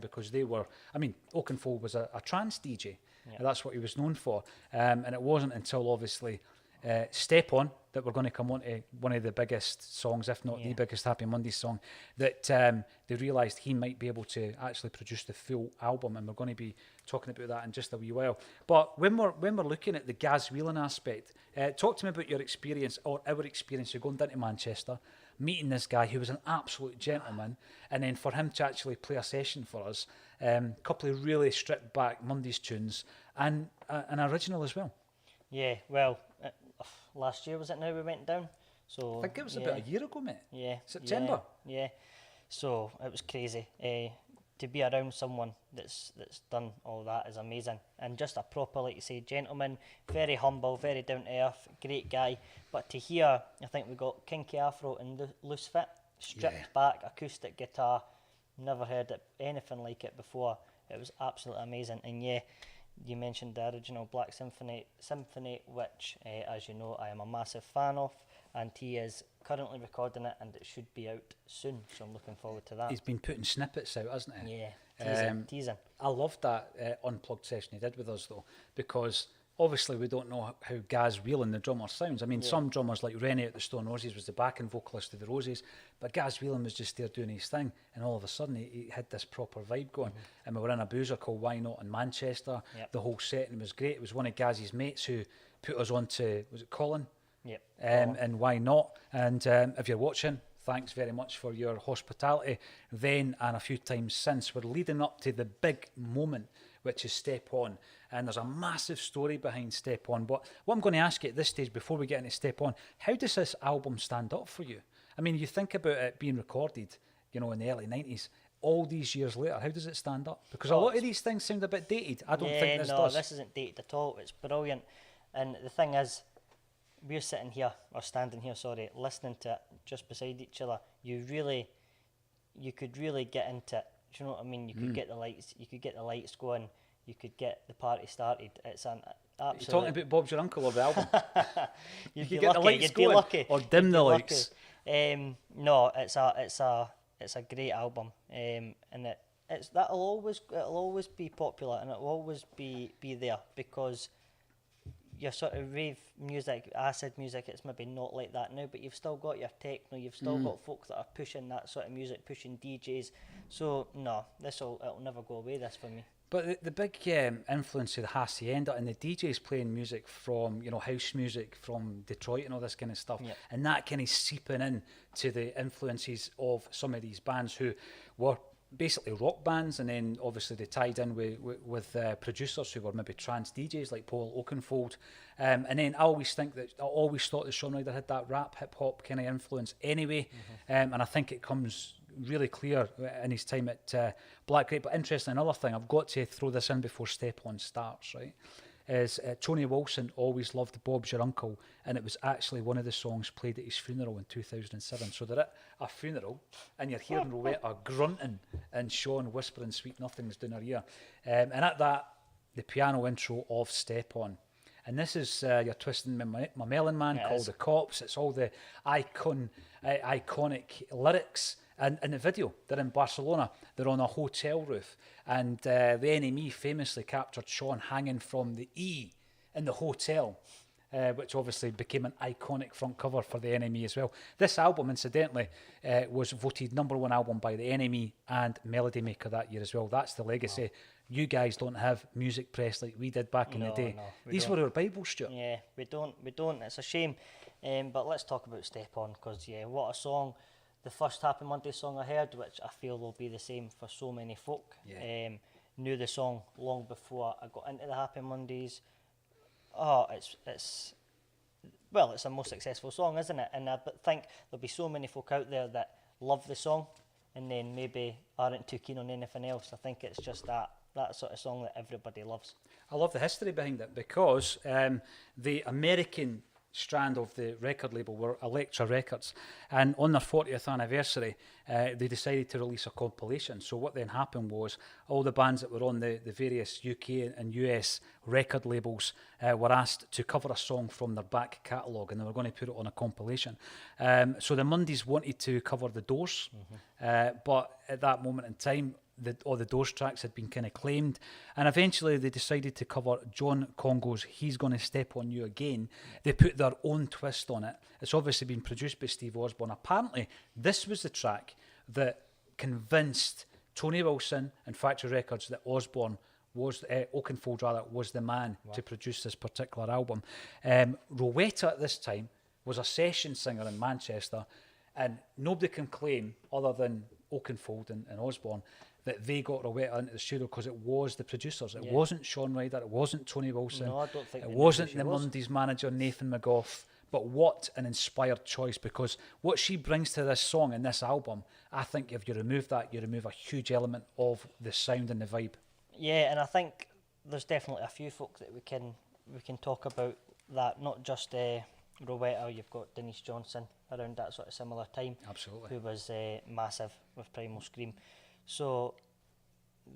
because they were, I mean, Oakenfold was a trance DJ. Yeah. That's what he was known for. And it wasn't until obviously Step On that we're going to come on to one of the biggest songs, if not the biggest Happy Mondays song, that they realised he might be able to actually produce the full album, and we're going to be talking about that in just a wee while. But when we're looking at the Gaz Whelan aspect, talk to me about your experience, or our experience of going down to Manchester, meeting this guy who was an absolute gentleman, and then for him to actually play a session for us, a couple of really stripped back Mondays tunes, and an original as well. Yeah, well, last year was it now we went down? So I think it was about a year ago, mate. Yeah. September. Yeah. So it was crazy. To be around someone that's done all that is amazing. And just a proper, like you say, gentleman, very humble, very down to earth, great guy. But to hear, I think we got Kinky Afro and Loose Fit, stripped back, acoustic guitar, never heard anything like it before. It was absolutely amazing. And yeah, you mentioned the original Black Symphony, which, as you know, I am a massive fan of, and he is currently recording it, and it should be out soon, so I'm looking forward to that. He's been putting snippets out, hasn't he? Yeah, teasing. I loved that unplugged session he did with us, though, because obviously we don't know how Gaz Whelan, the drummer, sounds. I mean, some drummers like Rennie at the Stone Roses was the backing vocalist of the Roses, but Gaz Whelan was just there doing his thing, and all of a sudden he had this proper vibe going. And we were in a boozer called Why Not in Manchester. The whole setting was great. It was one of Gaz's mates who put us on to, was it Colin? And Why Not? And if you're watching, thanks very much for your hospitality then and a few times since. We're leading up to the big moment, which is Step On. And there's a massive story behind Step On. But what I'm going to ask you at this stage, before we get into Step On, how does this album stand up for you? I mean, you think about it being recorded, you know, in the early 90s, all these years later, how does it stand up? Because a lot of these things sound a bit dated. I don't think this does. No, this isn't dated at all. It's brilliant. And the thing is, we're sitting here, or standing here, sorry, listening to it just beside each other. You could really get into it. Do you know what I mean? You could get the lights going. You could get the party started. It's an absolute... You're talking about Bob's Your Uncle or the album? You'd you be get lucky. the lights You'd going, be lucky. or dim the lights. No, it's a great album, and it'll always be popular, and it'll always be there, because your sort of rave music, acid music, it's maybe not like that now, but you've still got your techno, you've still got folk that are pushing that sort of music, pushing DJs. So no, it'll never go away, this, for me. But the big influence of the Hacienda and the DJs playing music from, you know, house music from Detroit and all this kind of stuff, and that kind of seeping in to the influences of some of these bands who were basically rock bands, and then obviously they tied in with producers who were maybe trance DJs like Paul Oakenfold, and then I always thought that Shaun Ryder had that rap hip hop kind of influence anyway, and I think it comes really clear in his time at Black Grape. But interesting, another thing, I've got to throw this in before Step On starts, right, is Tony Wilson always loved Bob's Your Uncle, and it was actually one of the songs played at his funeral in 2007. So they're at a funeral, and you're hearing Rowetta grunting and Shaun whispering sweet nothings down her ear. And at that, the piano intro of Step On. And this is You're Twisting My Melon Man, called The Cops. It's all the iconic lyrics. And in the video, they're in Barcelona. They're on a hotel roof. And the NME famously captured Shaun hanging from the E in the hotel, which obviously became an iconic front cover for the NME as well. This album, incidentally, was voted #1 album by the NME and Melody Maker that year as well. That's the legacy. You guys don't have music press like we did back in the day. These were our Bibles, Stuart. Yeah, we don't. It's a shame. But let's talk about Step On, because, what a song. The first Happy Monday song I heard, which I feel will be the same for so many folk. Knew the song long before I got into the Happy Mondays. Oh, well, it's a most successful song, isn't it? And I think there'll be so many folk out there that love the song and then maybe aren't too keen on anything else. I think it's just that sort of song that everybody loves. I love the history behind it because the American strand of the record label were Elektra Records, and on their 40th anniversary they decided to release a compilation. So what then happened was all the bands that were on the various UK and US record labels were asked to cover a song from their back catalogue, and they were going to put it on a compilation. So the Mondays wanted to cover the Doors, but at that moment in time all the Doors tracks had been kind of claimed, and eventually they decided to cover John Congo's He's Gonna Step On You Again. They put their own twist on it. It's obviously been produced by Steve Osborne. Apparently this was the track that convinced Tony Wilson and Factory Records that Osborne was, Oakenfold rather, was the man to produce this particular album. Rowetta at this time was a session singer in Manchester, and nobody can claim, other than Oakenfold and Osborne, that they got Rowetta into the studio because it was the producers. It wasn't Shaun Ryder, it wasn't Tony Wilson, No, I don't think it wasn't the Mondays manager Nathan McGough. But what an inspired choice, because what she brings to this song and this album, I think if you remove that, you remove a huge element of the sound and the vibe. Yeah, and I think there's definitely a few folk that we can talk about that, not just Rowetta. You've got Denise Johnson around that sort of similar time. Absolutely. Who was massive with Primal Scream. So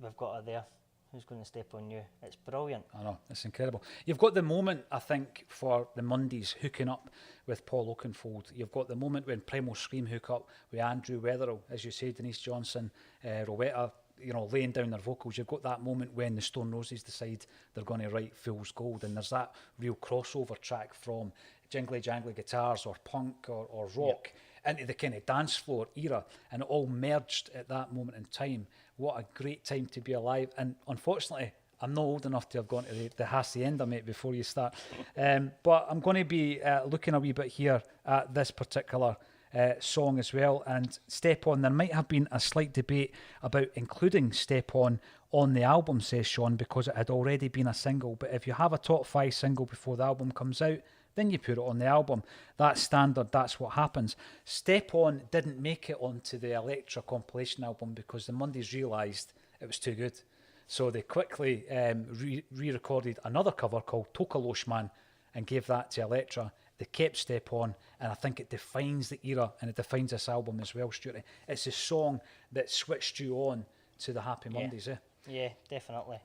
we've got her there. Who's Going to Step On You? It's brilliant. I know, it's incredible. You've got the moment, I think, for the Mondays hooking up with Paul Oakenfold. You've got the moment when Primal Scream hook up with Andrew Weatherall, as you say, Denise Johnson, Rowetta, laying down their vocals. You've got that moment when the Stone Roses decide they're going to write Fool's Gold, and there's that real crossover track from jingly jangly guitars or punk or rock into the kind of dance floor era, and it all merged at that moment in time. What a great time to be alive. And unfortunately, I'm not old enough to have gone to the hacienda, mate, before you start. But I'm going to be looking a wee bit here at this particular song as well. And Step On, there might have been a slight debate about including Step On the album, says Shaun, because it had already been a single. But if you have a top 5 single before the album comes out, then you put it on the album. That's standard, that's what happens. Step On didn't make it onto the Elektra compilation album because the Mondays realised it was too good. So they quickly re-recorded another cover called Tokalosh Man and gave that to Elektra. They kept Step On, and I think it defines the era and it defines this album as well, Stuarty. It's a song that switched you on to the Happy Mondays, eh? Yeah, definitely.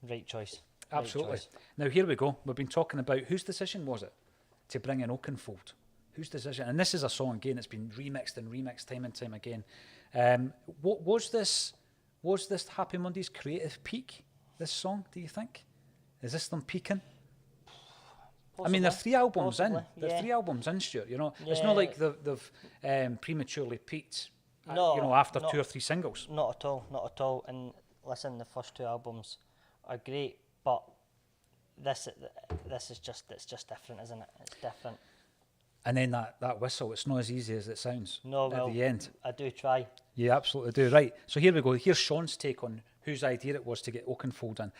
Right choice. Absolutely. Right choice. Now, here we go. We've been talking about whose decision was it to bring in Oakenfold? Whose decision? And this is a song, again, that's been remixed and remixed time and time again. What was this Happy Mondays creative peak, this song, do you think? Is this them peaking? Possibly. I mean, they're 3 albums Possibly, in. They're 3 albums in, Stuart. It's Yeah. not like they've prematurely peaked, No, after not- 2 or 3 singles. Not at all, not at all. And listen, the first 2 albums are great, but this is just different, isn't it? It's different. And then that whistle, it's not as easy as it sounds at the end. I do try. You absolutely do. Right, so here we go. Here's Shaun's take on whose idea it was to get Oakenfold in.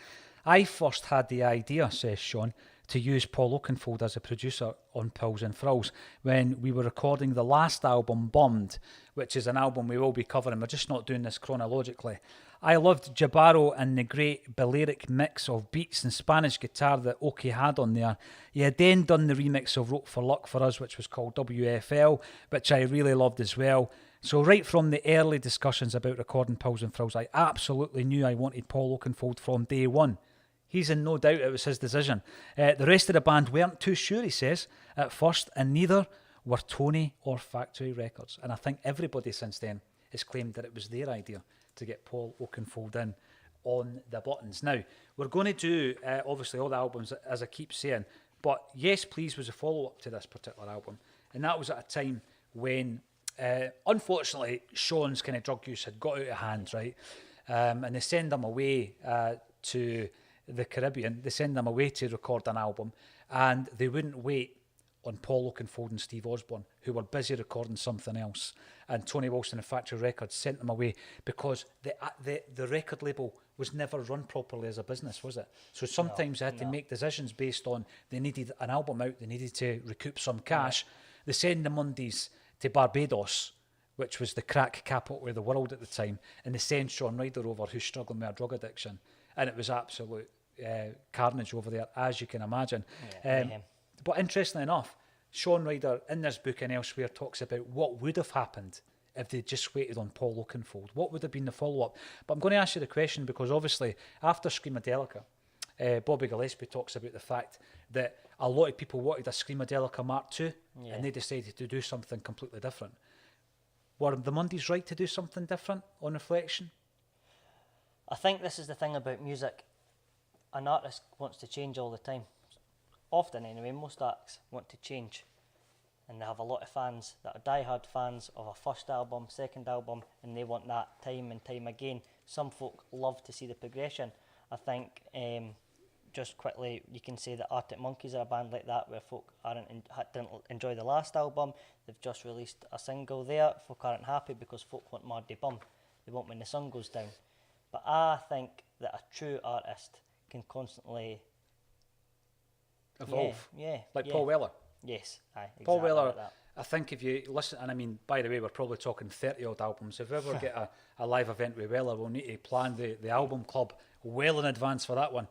I first had the idea, says Shaun, to use Paul Oakenfold as a producer on Pills and Thrills when we were recording the last album, Bummed, which is an album we will be covering. We're just not doing this chronologically. I loved Jabaro and the great Bellyache mix of beats and Spanish guitar that Oki had on there. He had then done the remix of Rope for Luck for us, which was called WFL, which I really loved as well. So right from the early discussions about recording Pills and Thrills, I absolutely knew I wanted Paul Oakenfold from day one. He's in no doubt it was his decision. The rest of the band weren't too sure, he says, at first, and neither were Tony or Factory Records. And I think everybody since then has claimed that it was their idea to get Paul Oakenfold in on the buttons. Now, we're going to do, obviously, all the albums, as I keep saying, but Yes Please was a follow-up to this particular album. And that was at a time when, unfortunately, Shaun's kind of drug use had got out of hand, right? And they send him away to the Caribbean. They send them away to record an album, and they wouldn't wait on Paul Oakenfold and Steve Osborne, who were busy recording something else. and Tony Wilson and Factory Records sent them away because the record label was never run properly as a business, was it? So sometimes they had to make decisions based on they needed an album out, they needed to recoup some cash. They send the Mondays to Barbados, which was the crack capital of the world at the time, and they send Shaun Ryder over, who's struggling with a drug addiction, and it was absolute carnage over there, as you can imagine. But interestingly enough, Shaun Ryder in this book and elsewhere talks about what would have happened if they just waited on Paul Oakenfold. What would have been the follow-up? But I'm going to ask you the question because obviously after Screamadelica, Bobby Gillespie talks about the fact that a lot of people wanted a Screamadelica Mark II and they decided to do something completely different. Were the Mondays right to do something different on reflection? I think this is the thing about music. An artist wants to change all the time. Often anyway, most acts want to change. And they have a lot of fans that are die-hard fans of a first album, second album, and they want that time and time again. Some folk love to see the progression. I think, just quickly, you can say that Arctic Monkeys are a band like that, where folk didn't enjoy the last album. They've just released a single there. Folk aren't happy because folk want Mardy Bum. They want when the sun goes down. But I think that a true artist can constantly evolve. Like yeah. Paul Weller. Yes, exactly. Paul Weller, like that. I think if you listen, and I mean, by the way, we're probably talking 30-odd albums. If we ever get a live event with Weller, we'll need to plan the album club well in advance for that one.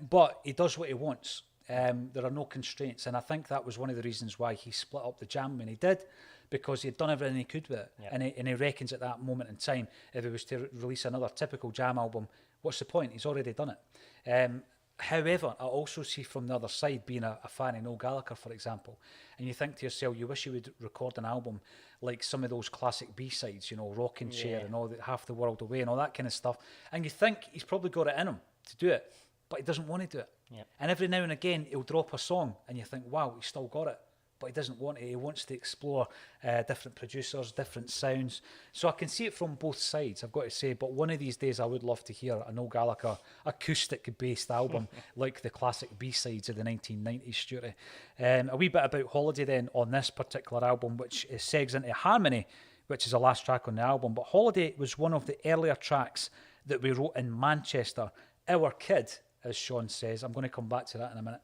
But he does what he wants. There are no constraints. And I think that was one of the reasons why he split up the Jam when he did, because he'd done everything he could with it. Yep. And he reckons at that moment in time, if he was to release another typical Jam album, what's the point? He's already done it. However, I also see from the other side, being a fan of Noel Gallagher, for example, and you think to yourself, you wish you would record an album like some of those classic B-sides, you know, Rocking Chair and all that, Half the World Away and all that kind of stuff. And you think he's probably got it in him to do it, but he doesn't want to do it. Yep. And every now and again, he'll drop a song and you think, wow, he's still got it. But he doesn't want it. He wants to explore different producers, different sounds. So I can see it from both sides, I've got to say. But one of these days, I would love to hear a Noel Gallagher acoustic-based album like the classic B-sides of the 1990s, Stuarty. A wee bit about Holiday then on this particular album, which segs into Harmony, which is the last track on the album. But Holiday was one of the earlier tracks that we wrote in Manchester. Our kid, as Shaun says, I'm going to come back to that in a minute,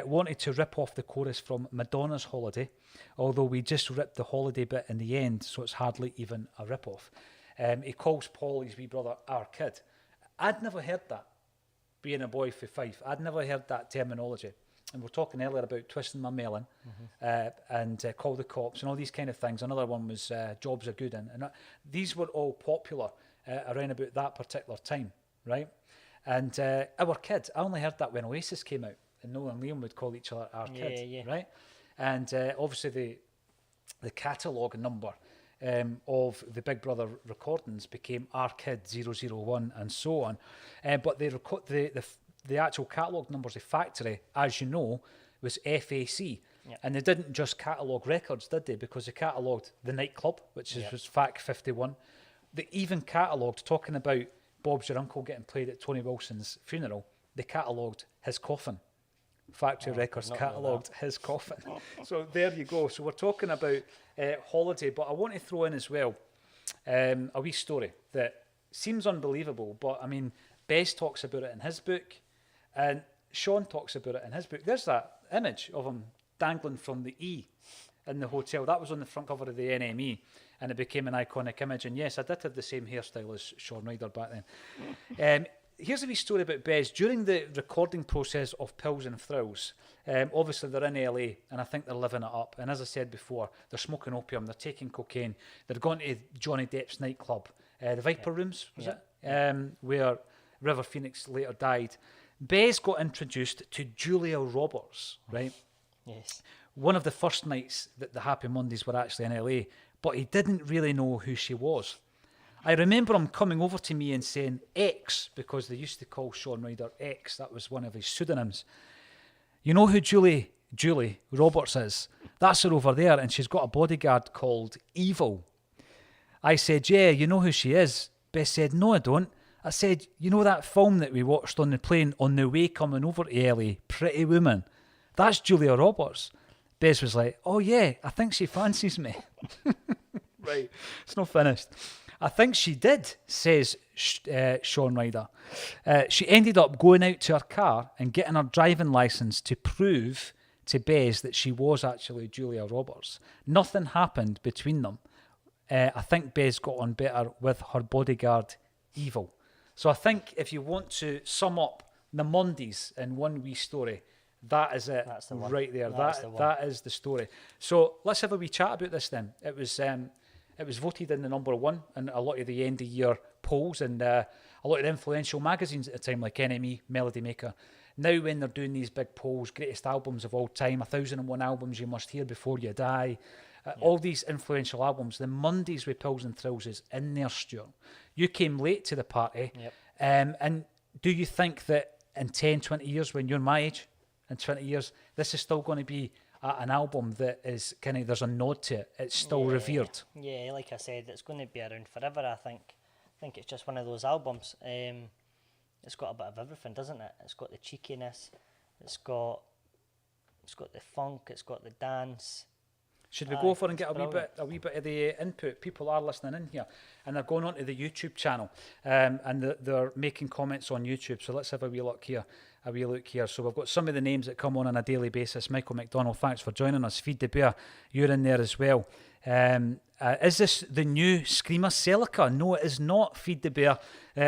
wanted to rip off the chorus from Madonna's Holiday, although we just ripped the Holiday bit in the end, so it's hardly even a rip-off. He calls Paul, his wee brother, our kid. I'd never heard that, being a boy for 5. I'd never heard that terminology. And we're talking earlier about Twisting My Melon and Call the Cops and all these kind of things. Another one was Jobs Are Good. And these were all popular around about that particular time, right? And Our Kid, I only heard that when Oasis came out. And Noel and Liam would call each other our kid, right? And obviously the catalogue number of the Big Brother recordings became Our Kid 001 and so on. But the actual catalogue numbers of Factory, as you know, was FAC. Yep. And they didn't just catalogue records, did they? Because they catalogued the nightclub, which was FAC 51. They even catalogued, talking about Bob's Your Uncle getting played at Tony Wilson's funeral, they catalogued his coffin. Factory Records catalogued his coffin. So there you go. So we're talking about Holiday, but I want to throw in as well a wee story that seems unbelievable, but I mean, Bez talks about it in his book, and Shaun talks about it in his book. There's that image of him dangling from the E in the hotel. That was on the front cover of the NME, and it became an iconic image. And yes, I did have the same hairstyle as Shaun Ryder back then. Here's a wee story about Bez. During the recording process of Pills and Thrills, obviously they're in LA and I think they're living it up. And as I said before, they're smoking opium, they're taking cocaine, they're going to Johnny Depp's nightclub, the Viper Rooms, was it? Where River Phoenix later died. Bez got introduced to Julia Roberts, right? Yes. One of the first nights that the Happy Mondays were actually in LA, but he didn't really know who she was. I remember him coming over to me and saying X, because they used to call Shaun Ryder X. That was one of his pseudonyms. You know who Julie Roberts is? That's her over there, and she's got a bodyguard called Evil. I said, yeah, you know who she is? Bess said, no, I don't. I said, you know that film that we watched on the plane on the way coming over to LA, Pretty Woman? That's Julia Roberts. Bess was like, oh yeah, I think she fancies me. Right, it's not finished. I think she did, says Shaun Ryder. She ended up going out to her car and getting her driving licence to prove to Bez that she was actually Julia Roberts. Nothing happened between them. I think Bez got on better with her bodyguard, Evil. So I think if you want to sum up the Mondays in one wee story, that is it. That's the one. Right there. That's the one. That is the story. So let's have a wee chat about this then. It was voted in the number one in a lot of the end of year polls and a lot of the influential magazines at the time, like NME, Melody Maker. Now when they're doing these big polls, greatest albums of all time, 1001 albums you must hear before you die, all these influential albums, the Mondays with Pills and Thrills is in there, Stuart. You came late to the party. Yep. And do you think that in 10, 20 years, when you're my age, in 20 years, this is still going to be an album that is kind of, there's a nod to it, it's still revered? Yeah, like I said, it's going to be around forever, I think. I think it's just one of those albums. It's got a bit of everything, doesn't it? It's got the cheekiness, it's got the funk, it's got the dance. Should we go for and get a wee bit of the input? People are listening in here, and they're going onto the YouTube channel, and they're making comments on YouTube. So let's have a wee look here. So we've got some of the names that come on a daily basis. Michael McDonald, thanks for joining us. Feed the Bear, you're in there as well. Is this the new Screamer Celica? No, it is not, Feed the Bear,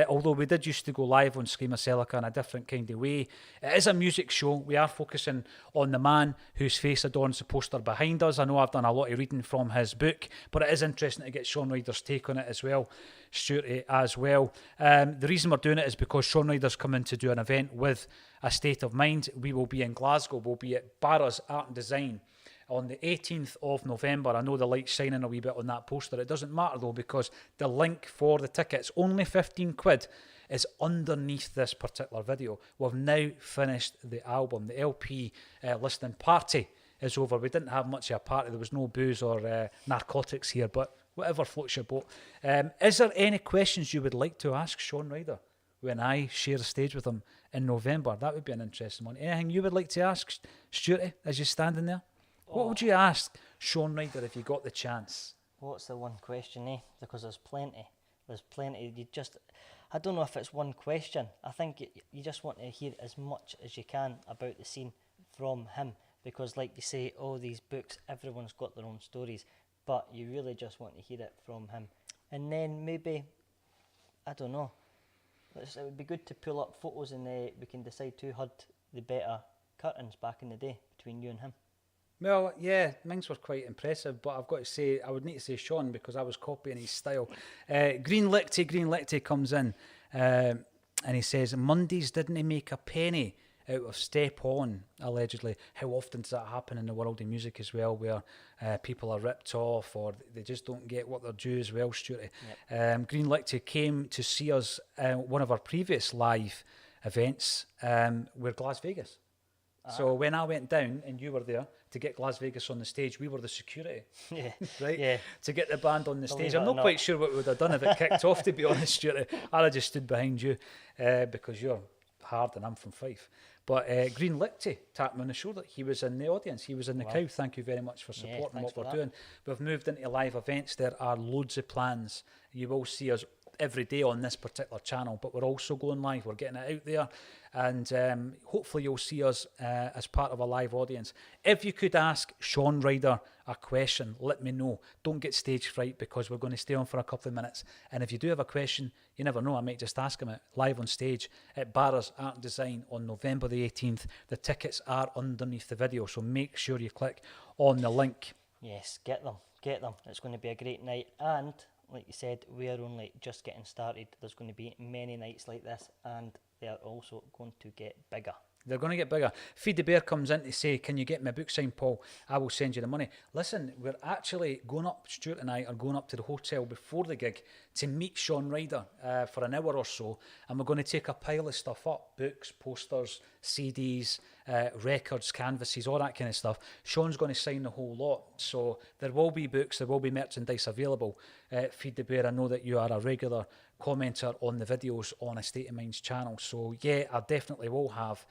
although we did used to go live on Screamer Celica in a different kind of way. It is a music show. We are focusing on the man whose face adorns the poster behind us. I know I've done a lot of reading from his book, but it is interesting to get Shaun Ryder's take on it as well, Stuart as well. The reason we're doing it is because Shaun Ryder's coming to do an event with A State of Mind. We will be in Glasgow. We'll be at Barra's Art and Design on the 18th of November. I know the light's shining a wee bit on that poster. It doesn't matter though, because the link for the tickets, only 15 quid, is underneath this particular video. We've now finished the album. The LP listening party is over. We didn't have much of a party. There was no booze or narcotics here, but whatever floats your boat. Is there any questions you would like to ask Shaun Ryder when I share a stage with him in November? That would be an interesting one. Anything you would like to ask, Stuarty, as you're standing there? What would you ask Shaun Ryder if you got the chance? What's the one question, eh? Because there's plenty. I don't know if it's one question. I think you just want to hear as much as you can about the scene from him. Because like you say, all these books, everyone's got their own stories. But you really just want to hear it from him. And then maybe, I don't know, it would be good to pull up photos and we can decide who had the better curtains back in the day between you and him. Well, yeah, mine were quite impressive, but I've got to say, I would need to say Shaun because I was copying his style. Green Lichty comes in and he says, Mondays didn't he make a penny out of Step On, allegedly. How often does that happen in the world of music as well, where people are ripped off or they just don't get what they're due as well, Stuart? Yep. Green Lichty came to see us one of our previous live events were Las Vegas. So when I went down and you were there to get Las Vegas on the stage, we were the security. Yeah. Right? Yeah. To get the band on the Believe stage. I'm not quite sure what we would have done if it kicked off, to be honest, Stuart. I'd have just stood behind you because you're hard and I'm from Fife. But Green Lichty tapped me on the shoulder. He was in the audience. He was in the crowd. Thank you very much for supporting what we're doing. We've moved into live events. There are loads of plans. You will see us every day on this particular channel, but we're also going live. We're getting it out there, and hopefully you'll see us as part of a live audience. If you could ask Shaun Ryder a question, let me know. Don't get stage fright because we're going to stay on for a couple of minutes, and if you do have a question, you never know, I might just ask him it live on stage at Barra's Art and Design on November the 18th. The tickets are underneath the video, so make sure you click on the link. Yes, get them. It's going to be a great night, and like you said, we are only just getting started. There's going to be many nights like this, and they are also going to get bigger. They're going to get bigger. Feed the Bear comes in to say, can you get my book signed, Paul? I will send you the money. Listen, we're actually going up, Stuart and I are going up to the hotel before the gig to meet Shaun Ryder for an hour or so, and we're going to take a pile of stuff up, books, posters, CDs, records, canvases, all that kind of stuff. Sean's going to sign the whole lot, so there will be books, there will be merchandise available. Feed the Bear, I know that you are a regular commenter on the videos on A State of Mind's channel, so yeah, I definitely will have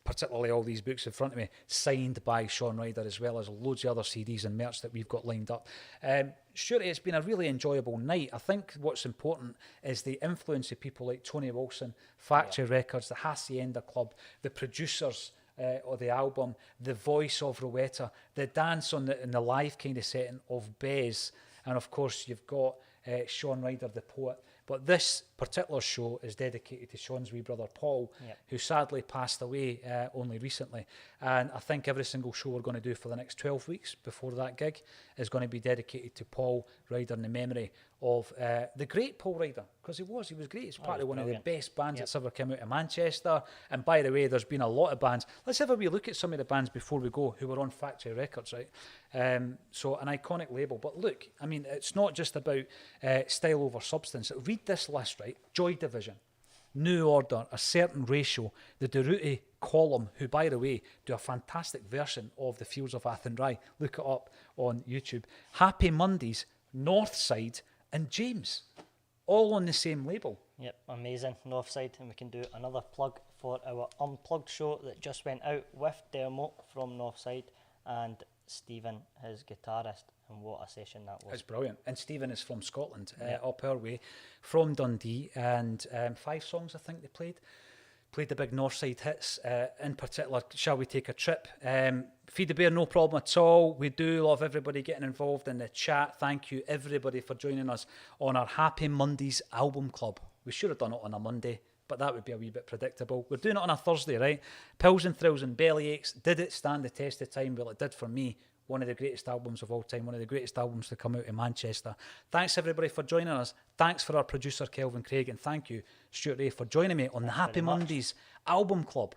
particularly all these books in front of me, signed by Shaun Ryder, as well as loads of other CDs and merch that we've got lined up. Stuart, it's been a really enjoyable night. I think what's important is the influence of people like Tony Wilson, Factory Records, the Hacienda Club, the producers of the album, the voice of Rowetta, the dance in the live kind of setting of Bez, and of course you've got Shaun Ryder, the poet. But this particular show is dedicated to Shaun's wee brother Paul, who sadly passed away only recently. And I think every single show we're going to do for the next 12 weeks before that gig is going to be dedicated to Paul Ryder in the memory of the great Paul Ryder, because he was great. He's part of one of the best bands that's ever come out of Manchester. And by the way, there's been a lot of bands. Let's have a wee look at some of the bands before we go who were on Factory Records, right? So an iconic label. But look, I mean, it's not just about style over substance. Read this list, right? Joy Division, New Order, A Certain Ratio, the Durutti Column, who, by the way, do a fantastic version of The Fields of Athenry. Look it up on YouTube. Happy Mondays, Northside, and James, all on the same label. Yep, amazing. Northside, and we can do another plug for our Unplugged show that just went out with Dermot from Northside and Stephen, his guitarist, and what a session that was. It's brilliant. And Stephen is from Scotland, up our way, from Dundee, and 5 songs I think they played the big Northside hits, in particular, Shall We Take a Trip? Feed the Bear, no problem at all. We do love everybody getting involved in the chat. Thank you, everybody, for joining us on our Happy Mondays album club. We should have done it on a Monday, but that would be a wee bit predictable. We're doing it on a Thursday, right? Pills and Thrills and Bellyaches. Did it stand the test of time? Well, it did for me. One of the greatest albums of all time, one of the greatest albums to come out in Manchester. Thanks, everybody, for joining us. Thanks for our producer, Kelvin Craig, and thank you, Stuart Ray, for joining me on the Happy Mondays album club.